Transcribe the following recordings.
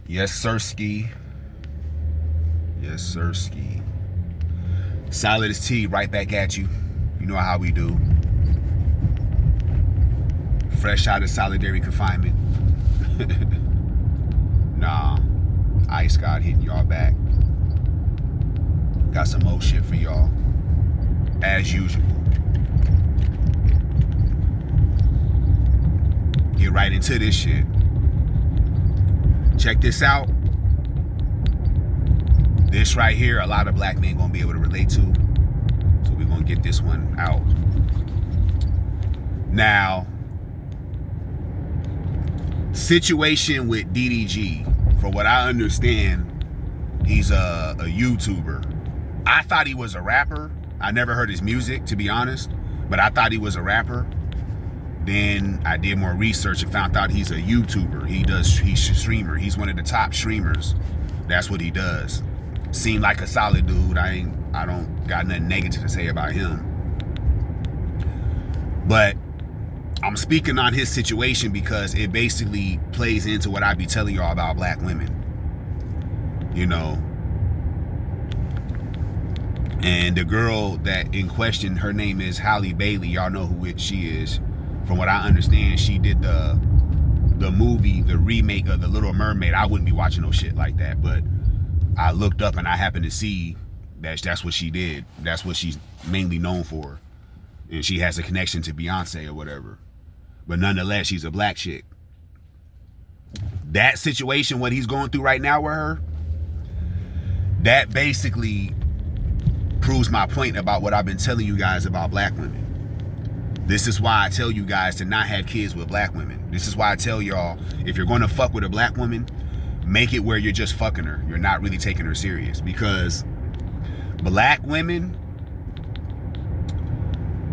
Yes, sirski. Yes, sirski. Solidus-T right back at you. You know how we do. Fresh out of solitary confinement. Nah. Ice God hitting y'all back. Got some more shit for y'all. As usual. Get right into this shit. Check this out. This right here, a lot of black men gonna be able to relate to. So we're gonna get this one out. Now, situation with DDG, from what I understand, he's a YouTuber. I thought he was a rapper. I never heard his music, to be honest, but I thought he was a rapper. Then I did more research and found out he's a YouTuber. He's a streamer. He's one of the top streamers. That's what he does. Seemed like a solid dude. I don't got nothing negative to say about him. But I'm speaking on his situation because it basically plays into what I be telling y'all about black women. You know. And the girl that in question, her name is Halle Bailey. Y'all know who she is. From what I understand, she did the movie, the remake of The Little Mermaid. I wouldn't be watching no shit like that, but I looked up and I happened to see that's what she did. That's what she's mainly known for. And she has a connection to Beyonce or whatever. But nonetheless, she's a black chick. That situation, what he's going through right now with her, that basically proves my point about what I've been telling you guys about black women. This is why I tell you guys to not have kids with black women. This is why I tell y'all, if you're going to fuck with a black woman, make it where you're just fucking her. You're not really taking her serious. Because black women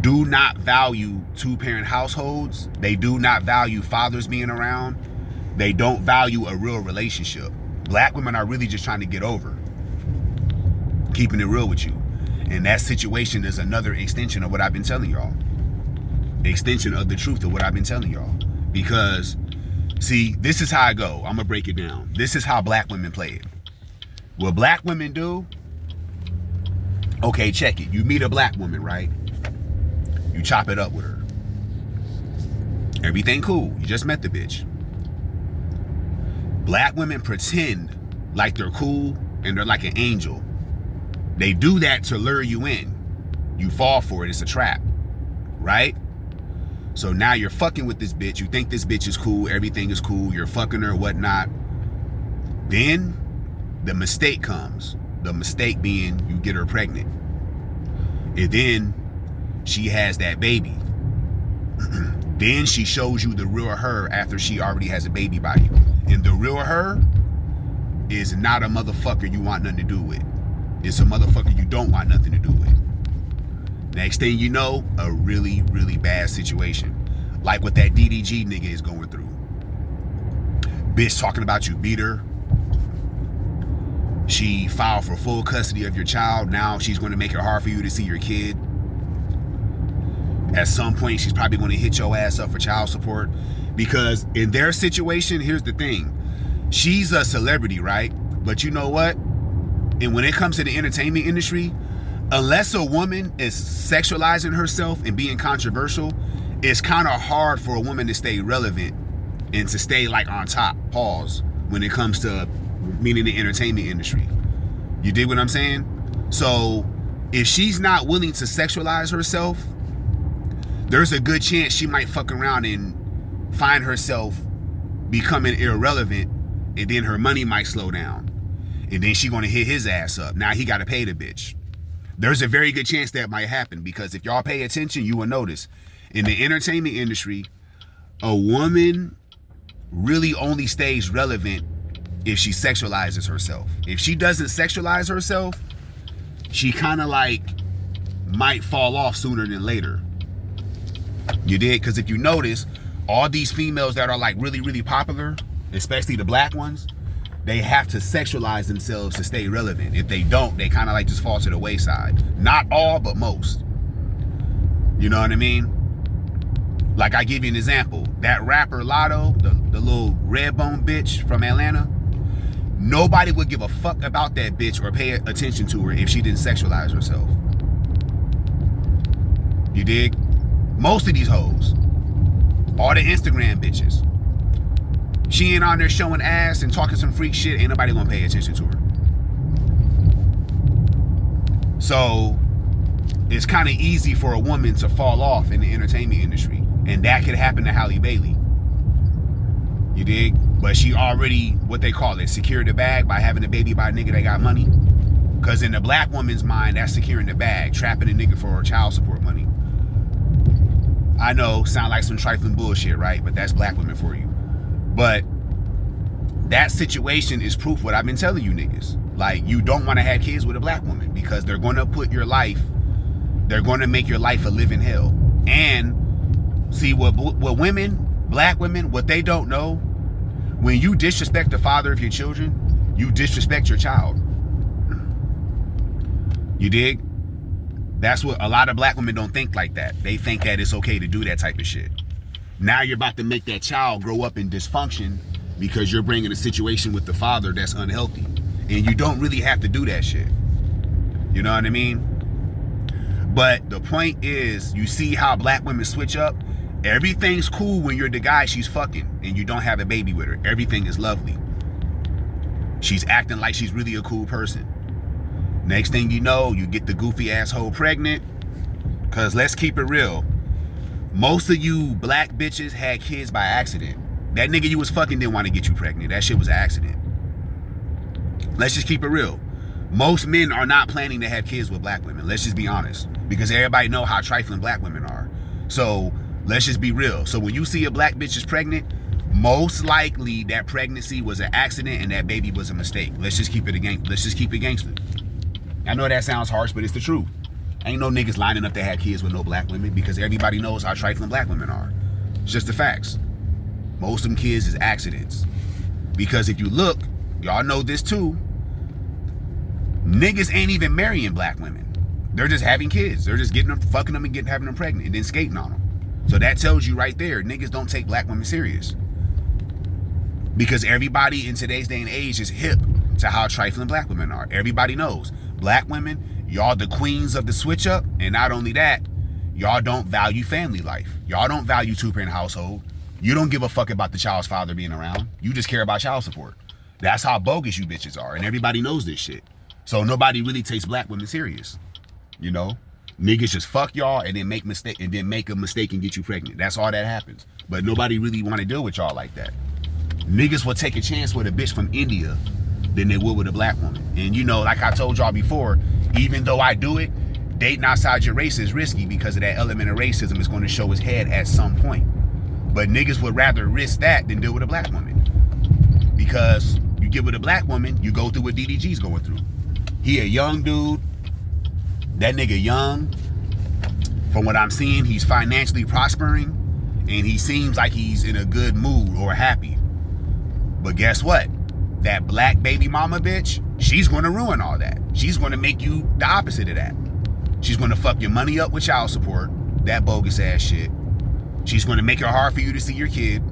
do not value two-parent households. They do not value fathers being around. They don't value a real relationship. Black women are really just trying to get over. Keeping it real with you. And that situation is another extension of what I've been telling y'all. Extension of the truth of what I've been telling y'all. Because, see, this is how I go. I'm going to break it down. This is how black women play it. What black women do, okay, check it. You meet a black woman, right? You chop it up with her. Everything cool. You just met the bitch. Black women pretend like they're cool and they're like an angel. They do that to lure you in. You fall for it. It's a trap. Right? So now you're fucking with this bitch. You think this bitch is cool. Everything is cool. You're fucking her, whatnot. Then the mistake comes. The mistake being you get her pregnant. And then she has that baby. Then she shows you the real her after she already has a baby by you. And the real her is not a motherfucker you want nothing to do with. It's a motherfucker you don't want nothing to do with. Next thing you know, a really, really bad situation. Like what that DDG nigga is going through. Bitch talking about you beat her. She filed for full custody of your child. Now she's going to make it hard for you to see your kid. At some point, she's probably going to hit your ass up for child support. Because in their situation, here's the thing. She's a celebrity, right? But you know what? And when it comes to the entertainment industry, unless a woman is sexualizing herself and being controversial, it's kind of hard for a woman to stay relevant and to stay like on top, pause, when it comes to meaning the entertainment industry. You dig what I'm saying? So if she's not willing to sexualize herself, there's a good chance she might fuck around and find herself becoming irrelevant, and then her money might slow down. And then she gonna hit his ass up. Now he gotta pay the bitch. There's a very good chance that might happen, because if y'all pay attention, you will notice in the entertainment industry, a woman really only stays relevant if she sexualizes herself. If she doesn't sexualize herself, she kind of like might fall off sooner than later. You did? Because if you notice, all these females that are like really, really popular, especially the black ones, they have to sexualize themselves to stay relevant. If they don't, they kind of like just fall to the wayside. Not all, but most. You know what I mean? Like, I give you an example. That rapper Lotto, the little red bone bitch from Atlanta, Nobody would give a fuck about that bitch or pay attention to her if she didn't sexualize herself. You dig? Most of these hoes, all the Instagram bitches, she ain't on there showing ass and talking some freak shit, ain't nobody gonna pay attention to her. So it's kind of easy for a woman to fall off in the entertainment industry, and that could happen to Halle Bailey. You dig? But she already, what they call it, secured the bag by having a baby by a nigga that got money. Because in the black woman's mind, that's securing the bag, trapping a nigga for child support money. I know, sound like some trifling bullshit, right? But that's black women for you. But that situation is proof what I've been telling you niggas. Like, you don't want to have kids with a black woman because they're going to put your life, they're going to make your life a living hell. And see, what women, black women, what they don't know, when you disrespect the father of your children, you disrespect your child. You dig? That's what a lot of black women don't think like that. They think that it's okay to do that type of shit. Now you're about to make that child grow up in dysfunction because you're bringing a situation with the father that's unhealthy. And you don't really have to do that shit. You know what I mean? But the point is, you see how black women switch up? Everything's cool when you're the guy she's fucking and you don't have a baby with her. Everything is lovely. She's acting like she's really a cool person. Next thing you know, you get the goofy asshole pregnant. Cause let's keep it real. Most of you black bitches had kids by accident. That nigga you was fucking didn't want to get you pregnant. That shit was an accident. Let's just keep it real. Most men are not planning to have kids with black women. Let's just be honest. Because everybody know how trifling black women are. So let's just be real. So when you see a black bitch is pregnant, most likely that pregnancy was an accident and that baby was a mistake. Let's just keep it gangster. I know that sounds harsh, but it's the truth. Ain't no niggas lining up to have kids with no black women because everybody knows how trifling black women are. It's just the facts. Most of them kids is accidents. Because if you look, y'all know this too, niggas ain't even marrying black women. They're just having kids. They're just getting them, fucking them and having them pregnant and then skating on them. So that tells you right there, niggas don't take black women serious. Because everybody in today's day and age is hip to how trifling black women are. Everybody knows. Black women, y'all the queens of the switch up. And not only that, y'all don't value family life. Y'all don't value two-parent household. You don't give a fuck about the child's father being around. You just care about child support. That's how bogus you bitches are. And everybody knows this shit. So nobody really takes black women serious. You know? Niggas just fuck y'all and then make a mistake and get you pregnant. That's all that happens. But nobody really want to deal with y'all like that. Niggas will take a chance with a bitch from India than they would with a black woman. And you know, like I told y'all before, even though I do it, dating outside your race is risky because of that element of racism is going to show its head at some point. But niggas would rather risk that than deal with a black woman. Because you get with a black woman, you go through what DDG's going through. He a young dude. That nigga young. From what I'm seeing, he's financially prospering. And he seems like he's in a good mood or happy. But guess what? That black baby mama bitch, she's going to ruin all that. She's going to make you the opposite of that. She's going to fuck your money up with child support. That bogus ass shit. She's going to make it hard for you to see your kid.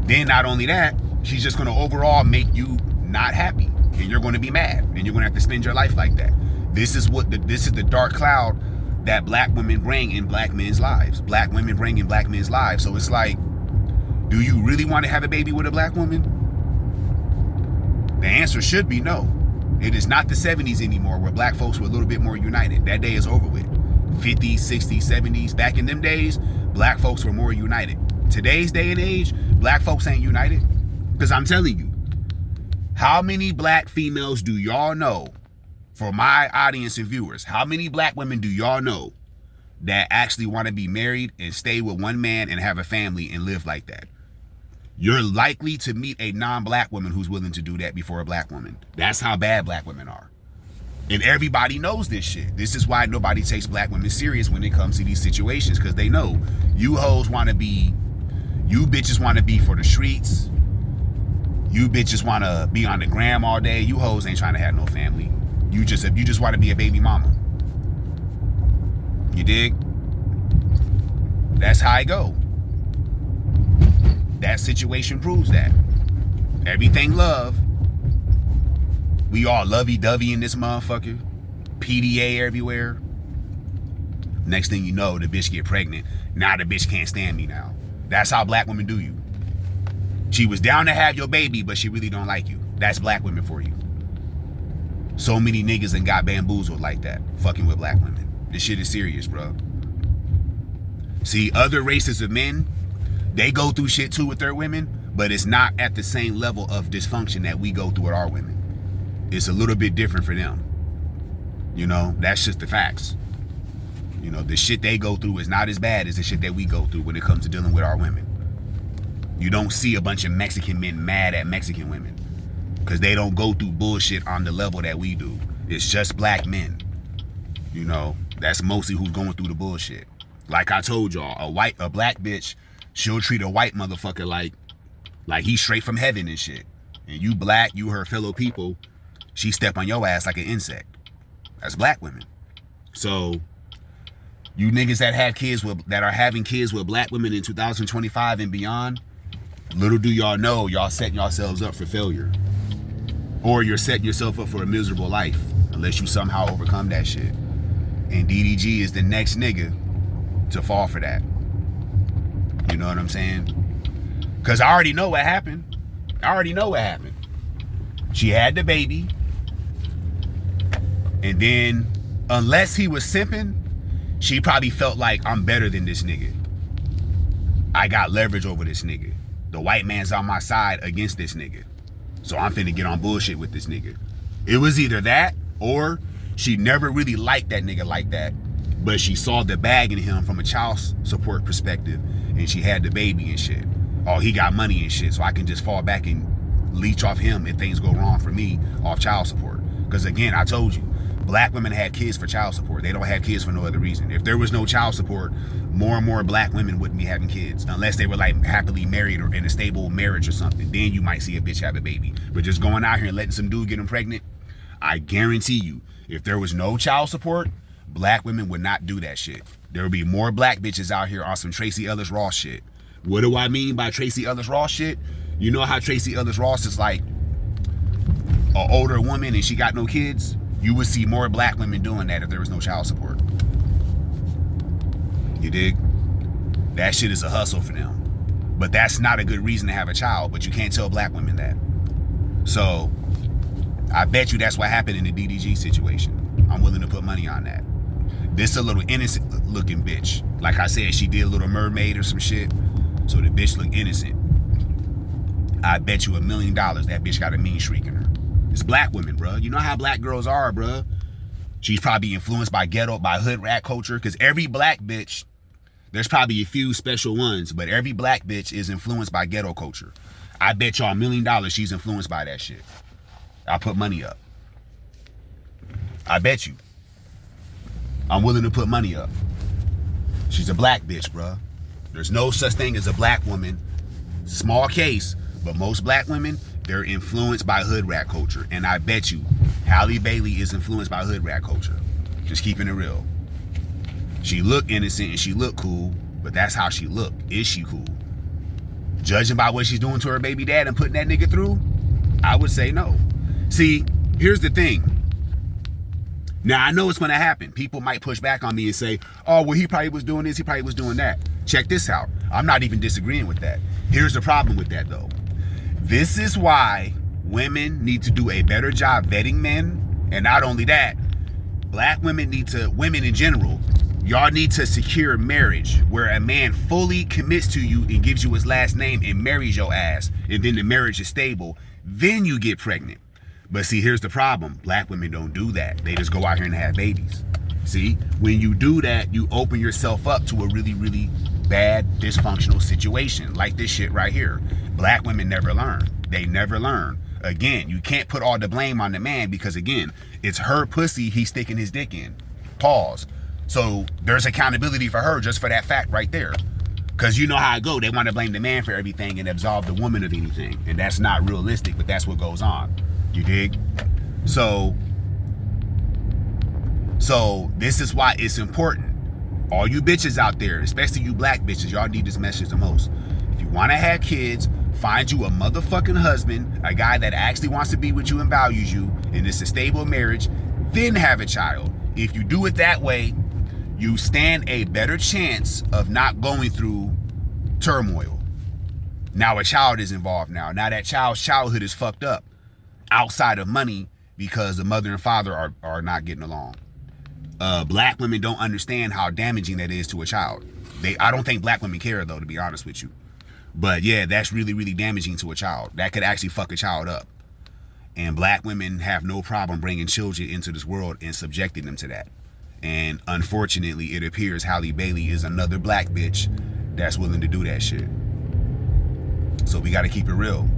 Then not only that, she's just going to overall make you not happy. And you're going to be mad. And you're going to have to spend your life like that. This is the dark cloud that black women bring in black men's lives. Black women bring in black men's lives. So it's like, do you really want to have a baby with a black woman? The answer should be no. It is not the 70s anymore where black folks were a little bit more united. That day is over with. 50s, 60s, 70s. Back in them days, black folks were more united. Today's day and age, black folks ain't united. Because I'm telling you, how many black females do y'all know, for my audience and viewers, how many black women do y'all know that actually want to be married and stay with one man and have a family and live like that? You're likely to meet a non-black woman who's willing to do that before a black woman. That's how bad black women are. And everybody knows this shit. This is why nobody takes black women serious when it comes to these situations, because they know you hoes want to be, you bitches want to be for the streets. You bitches want to be on the gram all day. You hoes ain't trying to have no family. You just want to be a baby mama. You dig? That's how I go. That situation proves that. Everything love. We all lovey-dovey in this motherfucker. PDA everywhere. Next thing you know, the bitch get pregnant. Now the bitch can't stand me now. That's how black women do you. She was down to have your baby, but she really don't like you. That's black women for you. So many niggas and got bamboozled like that, fucking with black women. This shit is serious, bro. See, other races of men, they go through shit too with their women, but it's not at the same level of dysfunction that we go through with our women. It's a little bit different for them. You know, that's just the facts. You know, the shit they go through is not as bad as the shit that we go through when it comes to dealing with our women. You don't see a bunch of Mexican men mad at Mexican women because they don't go through bullshit on the level that we do. It's just black men. You know, that's mostly who's going through the bullshit. Like I told y'all, a black bitch, she'll treat a white motherfucker like he's straight from heaven and shit. And you black, you her fellow people, she step on your ass like an insect. That's black women. So you niggas that are having kids with black women in 2025 and beyond, little do y'all know, y'all setting yourselves up for failure. Or you're setting yourself up for a miserable life unless you somehow overcome that shit. And DDG is the next nigga to fall for that. You know what I'm saying? Because I already know what happened. She had the baby. And then, unless he was simping, she probably felt like, I'm better than this nigga. I got leverage over this nigga. The white man's on my side against this nigga. So I'm finna get on bullshit with this nigga. It was either that, or she never really liked that nigga like that, but she saw the bag in him from a child support perspective, and she had the baby and shit. Oh, he got money and shit, so I can just fall back and leech off him if things go wrong for me off child support. Because again, I told you, black women had kids for child support. They don't have kids for no other reason. If there was no child support, more and more black women wouldn't be having kids unless they were like happily married or in a stable marriage or something. Then you might see a bitch have a baby. But just going out here and letting some dude get them pregnant, I guarantee you, if there was no child support, black women would not do that shit. There would be more black bitches out here on some Tracy Ellis Ross shit. What do I mean by Tracy Ellis Ross shit? You know how Tracy Ellis Ross is like an older woman and she got no kids? You would see more black women doing that if there was no child support. You dig? That shit is a hustle for them. But that's not a good reason to have a child, but you can't tell black women that. So, I bet you that's what happened in the DDG situation. I'm willing to put money on that. This a little innocent looking bitch. Like I said, she did a Little Mermaid or some shit. So the bitch look innocent. I bet you $1 million that bitch got a mean streak in her. It's black women, bro. You know how black girls are, bro. She's probably influenced by hood rat culture. Because every black bitch, there's probably a few special ones, but every black bitch is influenced by ghetto culture. I bet y'all $1 million she's influenced by that shit. I'll put money up. I bet you. I'm willing to put money up. She's a black bitch, bro. There's no such thing as a black woman. Small case, but most black women, they're influenced by hood rat culture. And I bet you, Halle Bailey is influenced by hood rat culture. Just keeping it real. She look innocent and she look cool, but that's how she look. Is she cool? Judging by what she's doing to her baby dad and putting that nigga through, I would say no. See, here's the thing. Now, I know it's going to happen. People might push back on me and say, oh, well, he probably was doing this, he probably was doing that. Check this out. I'm not even disagreeing with that. Here's the problem with that, though. This is why women need to do a better job vetting men. And not only that, black women women in general, y'all need to secure marriage where a man fully commits to you and gives you his last name and marries your ass. And then the marriage is stable. Then you get pregnant. But see, here's the problem. Black women don't do that. They just go out here and have babies. See, when you do that, you open yourself up to a really, really bad, dysfunctional situation like this shit right here. Black women never learn. They never learn. Again, you can't put all the blame on the man because, again, it's her pussy he's sticking his dick in. Pause. So there's accountability for her just for that fact right there. Because you know how it go. They want to blame the man for everything and absolve the woman of anything. And that's not realistic, but that's what goes on. You dig? So this is why it's important. All you bitches out there, especially you black bitches, y'all need this message the most. If you want to have kids, Find you a motherfucking husband, a guy that actually wants to be with you and values you, and it's a stable marriage, then have a child. If you do it that way, you stand a better chance of not going through turmoil. Now a child is involved now. Now that child's childhood is fucked up outside of money because the mother and father are not getting along. Black women don't understand how damaging that is to a child. I don't think black women care though, to be honest with you. But yeah, that's really, really damaging to a child. That could actually fuck a child up. And black women have no problem bringing children into this world and subjecting them to that. And unfortunately, it appears Halle Bailey is another black bitch that's willing to do that shit. So we got to keep it real.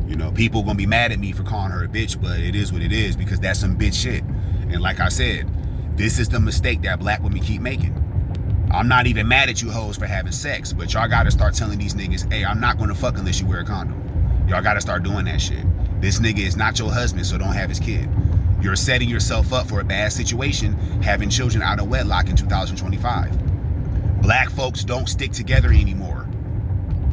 You know, people gonna be mad at me for calling her a bitch, but it is what it is because that's some bitch shit. And like I said, this is the mistake that black women keep making. I'm not even mad at you hoes for having sex, but y'all gotta start telling these niggas, hey, I'm not gonna fuck unless you wear a condom. Y'all gotta start doing that shit. This nigga is not your husband, so don't have his kid. You're setting yourself up for a bad situation having children out of wedlock in 2025. Black folks don't stick together anymore.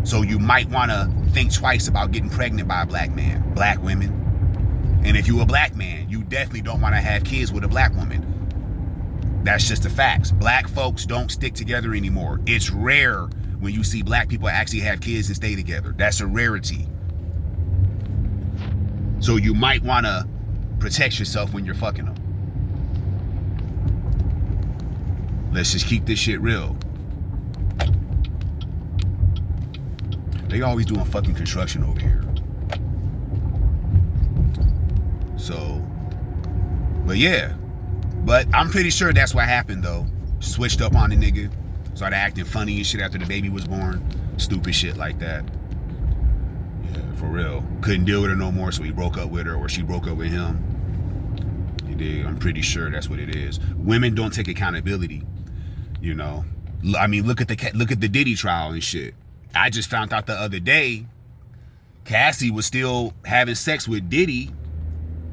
So you might wanna think twice about getting pregnant by a black man, black women. And if you a black man, you definitely don't wanna have kids with a black woman. That's just the facts. Black folks don't stick together anymore. It's rare when you see black people actually have kids and stay together. That's a rarity. So you might want to protect yourself when you're fucking them. Let's just keep this shit real. They always doing fucking construction over here. So, but yeah. But I'm pretty sure that's what happened though. Switched up on the nigga. Started acting funny and shit after the baby was born. Stupid shit like that. Yeah, for real. Couldn't deal with her no more, so he broke up with her, or she broke up with him. You dig? I'm pretty sure that's what it is. Women don't take accountability. You know? I mean, look at the Diddy trial and shit. I just found out the other day Cassie was still having sex with Diddy.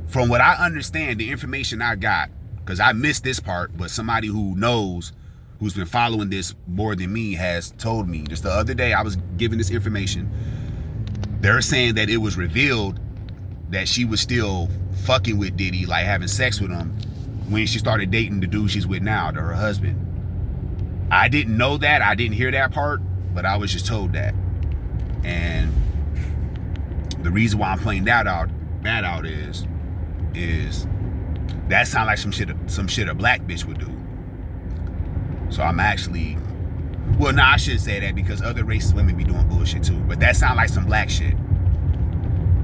From what I understand, the information I got, because I missed this part, but somebody who knows, who's been following this more than me, has told me. Just the other day, I was given this information. They're saying that it was revealed that she was still fucking with Diddy, like having sex with him, when she started dating the dude she's with now, to her husband. I didn't know that. I didn't hear that part, but I was just told that. And the reason why I'm pointing that out is that sounds like some shit a black bitch would do. So I'm actually, well, nah, I should say that because other racist women be doing bullshit too. But that sounds like some black shit.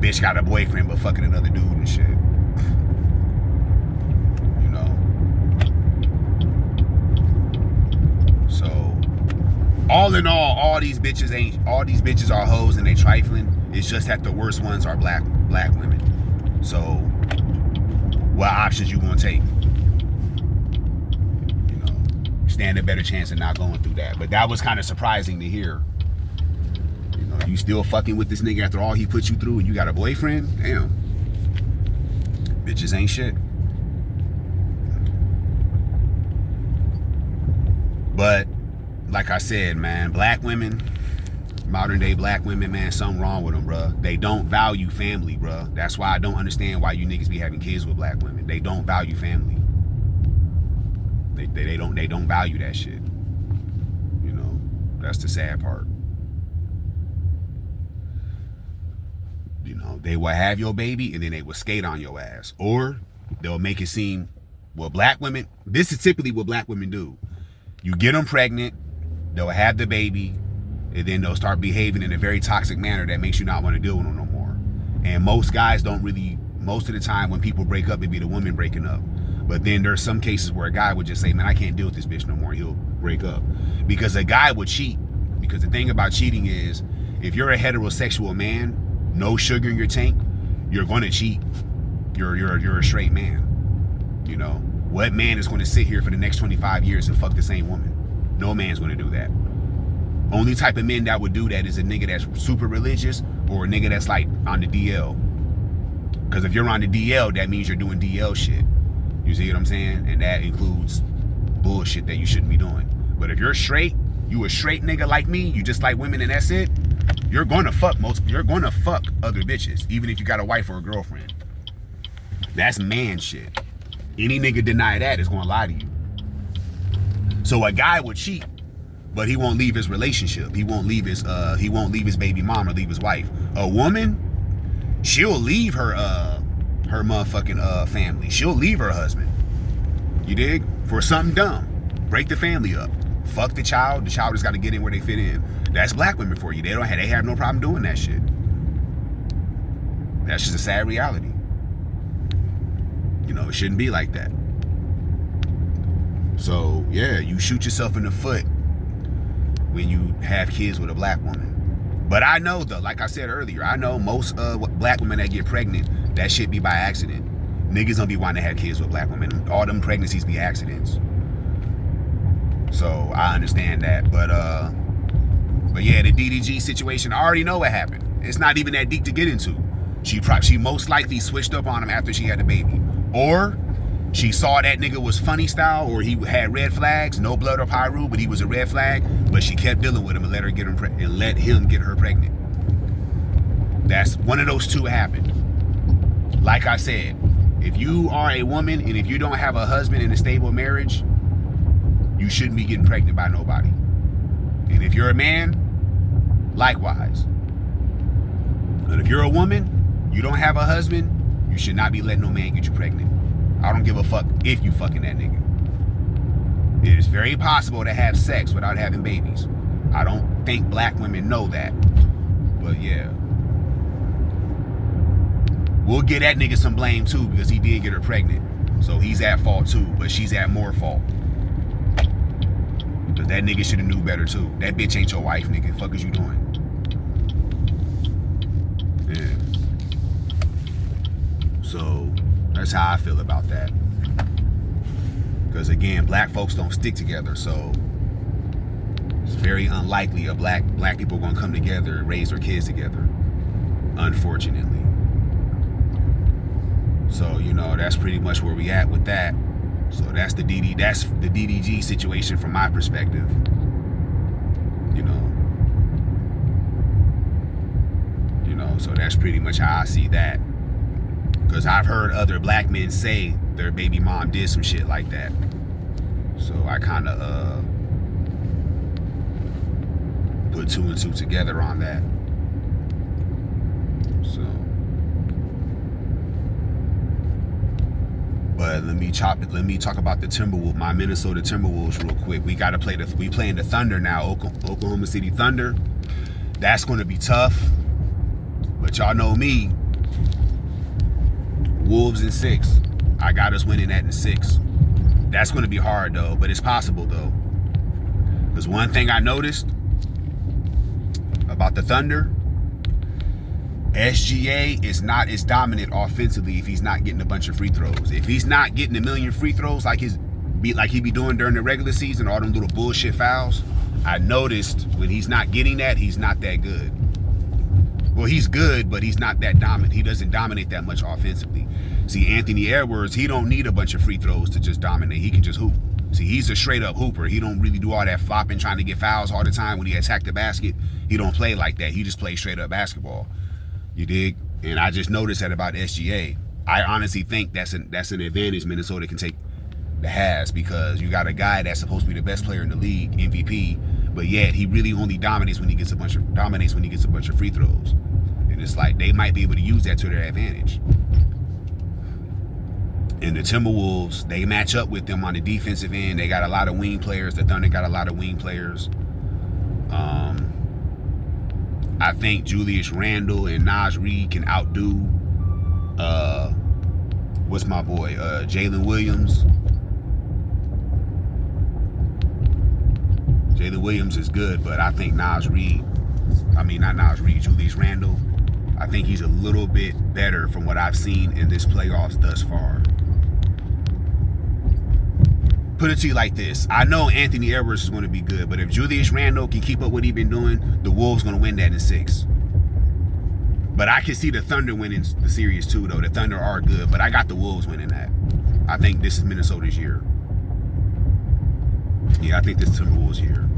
Bitch got a boyfriend but fucking another dude and shit. You know. So, all in all these bitches are hoes and they trifling. It's just that the worst ones are black women. So, what options you gonna take? You know, stand a better chance of not going through that. But that was kind of surprising to hear. You know, you still fucking with this nigga after all he put you through and you got a boyfriend? Damn. Bitches ain't shit. But, like I said, man, black women, modern day black women, man, something wrong with them, bruh. They don't value family, bruh. That's why I don't understand why you niggas be having kids with black women. They don't value family. They don't value that shit. You know, that's the sad part. You know, they will have your baby and then they will skate on your ass. Or they'll make it seem, well, black women, this is typically what black women do. You get them pregnant, they'll have the baby, and then they'll start behaving in a very toxic manner that makes you not want to deal with them no more. And most guys don't really, most of the time when people break up, it'd be the woman breaking up. But then there's some cases where a guy would just say, man, I can't deal with this bitch no more. He'll break up. Because a guy would cheat. Because the thing about cheating is, if you're a heterosexual man, no sugar in your tank, you're going to cheat. You're a straight man. You know, what man is going to sit here for the next 25 years and fuck the same woman? No man's going to do that. Only type of men that would do that is a nigga that's super religious or a nigga that's like on the DL. Because if you're on the DL, that means you're doing DL shit. You see what I'm saying? And that includes bullshit that you shouldn't be doing. But if you're straight, you a straight nigga like me, you just like women and that's it, You're gonna fuck other bitches, even if you got a wife or a girlfriend. That's man shit. Any nigga deny that is gonna lie to you. So a guy would cheat, but he won't leave his relationship. He won't leave his baby mom or leave his wife. A woman, she'll leave her motherfucking family. She'll leave her husband. You dig? For something dumb. Break the family up. Fuck the child. The child has got to get in where they fit in. That's black women for you. They have no problem doing that shit. That's just a sad reality. You know, it shouldn't be like that. So, yeah, you shoot yourself in the foot when you have kids with a black woman. But I know, though, like I said earlier, I know most black women that get pregnant, that shit be by accident. Niggas don't be wanting to have kids with black women. All them pregnancies be accidents. So, I understand that. But yeah, the DDG situation, I already know what happened. It's not even that deep to get into. She most likely switched up on him after she had the baby. Or she saw that nigga was funny style, or he had red flags, no blood or pyro, but he was a red flag, but she kept dealing with him and let him get her pregnant. That's one of those two happened. Like I said, if you are a woman and if you don't have a husband in a stable marriage, you shouldn't be getting pregnant by nobody. And if you're a man, likewise. But if you're a woman, you don't have a husband, you should not be letting no man get you pregnant. I don't give a fuck if you fucking that nigga. It is very possible to have sex without having babies. I don't think black women know that. But yeah. We'll give that nigga some blame too, because he did get her pregnant. So he's at fault too, but she's at more fault. Because that nigga should have knew better too. That bitch ain't your wife, nigga. Fuck is you doing? Yeah. So that's how I feel about that. Because again, black folks don't stick together, so it's very unlikely black people are gonna come together and raise their kids together. Unfortunately. So, you know, that's pretty much where we at with that. So that's the DDG situation from my perspective. You know, so that's pretty much how I see that. Because I've heard other black men say their baby mom did some shit like that. So I kind of put two and two together on that. So, but let me talk about the Timberwolves, my Minnesota Timberwolves real quick. We playing the Thunder now, Oklahoma City Thunder. That's going to be tough. But y'all know me. Wolves in 6. I got us winning that in 6. That's going to be hard though, but it's possible though. Because one thing I noticed about the Thunder, SGA is not as dominant offensively if he's not getting a bunch of free throws. If he's not getting a million free throws like he be doing during the regular season, all them little bullshit fouls, I noticed when he's not getting that, he's not that good. Well, he's good, but he's not that dominant. He doesn't dominate that much offensively. See, Anthony Edwards, he don't need a bunch of free throws to just dominate. He can just hoop. See, he's a straight up hooper. He don't really do all that flopping, trying to get fouls all the time when he attack the basket. He don't play like that. He just plays straight up basketball. You dig? And I just noticed that about SGA. I honestly think that's an advantage Minnesota has, because you got a guy that's supposed to be the best player in the league, MVP, but yet he really only dominates when he gets a bunch of free throws. And it's like they might be able to use that to their advantage. And the Timberwolves, they match up with them on the defensive end. They got a lot of wing players. The Thunder got a lot of wing players. I think Julius Randle and Naj Reid can outdo what's my boy, Jalen Williams. Jalen Williams is good, but I think Julius Randle, I think he's a little bit better from what I've seen in this playoffs thus far. Put it to you like this. I know Anthony Edwards is going to be good, but if Julius Randle can keep up what he's been doing, the Wolves going to win that in 6. But I can see the Thunder winning the series too, though. The Thunder are good, but I got the Wolves winning that. I think this is Minnesota's year. Yeah, I think this is Timberwolves' year.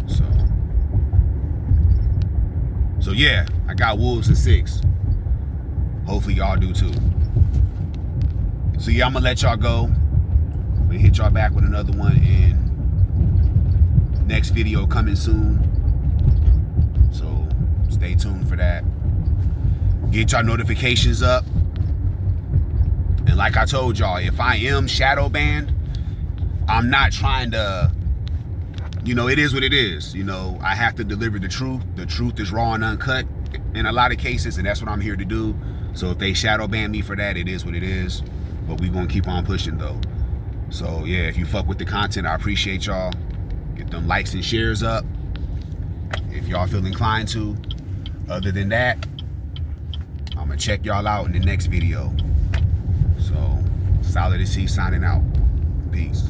So, So yeah, I got Wolves in 6. Hopefully y'all do too. So yeah, I'm gonna let y'all go. We'll hit y'all back with another one, and next video coming soon. So stay tuned for that. Get y'all notifications up. And like I told y'all, if I am shadow banned, I'm not trying to, you know, it is what it is. You know, I have to deliver the truth. The truth is raw and uncut in a lot of cases, and that's what I'm here to do. So if they shadow ban me for that, it is what it is. But we gonna keep on pushing though. So yeah, if you fuck with the content, I appreciate y'all. Get them likes and shares up if y'all feel inclined to. Other than that, I'm gonna check y'all out in the next video. So Solidus-T signing out. Peace.